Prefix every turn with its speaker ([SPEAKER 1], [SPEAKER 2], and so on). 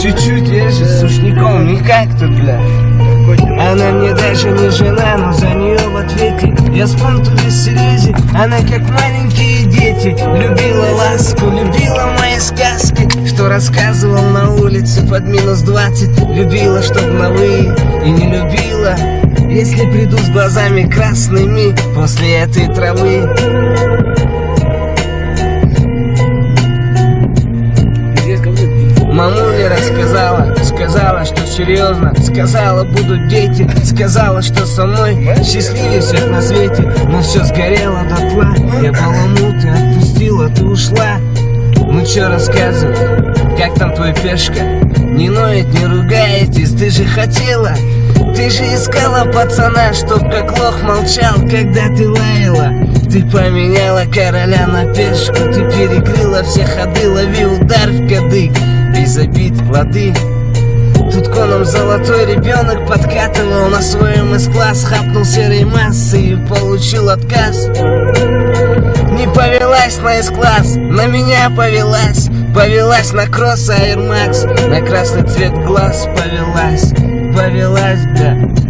[SPEAKER 1] Чуть-чуть, я же с сушняком, никак тут, бля. Она мне даже не жена, но за нее в ответе я с понту без серьезе. Она как маленькие дети, любила ласку, любила мои сказки, что рассказывал на улице под -20. Любила, чтоб на вы, и не любила, если приду с глазами красными после этой травы. Мамуля рассказала, сказала, что серьезно, сказала, будут дети, сказала, что со мной счастливее всех на свете. Но все сгорело дотла, я баламут, ты отпустила, ты ушла. Ну чё рассказывай, как там твой пешка? Не ноет, не ругаетесь, ты же хотела. Ты же искала пацана, чтоб как лох молчал, когда ты лаяла. Ты поменяла короля на пешку, ты перекрыла все ходы, лови удар в кадык. Без обид, лады. Тут коном золотой ребенок подкатывал на своем С-класс, хапнул серой массы и получил отказ. Не повелась на С-класс, на меня повелась. Повелась на кросс Air Max, на красный цвет глаз повелась. Повелась, да.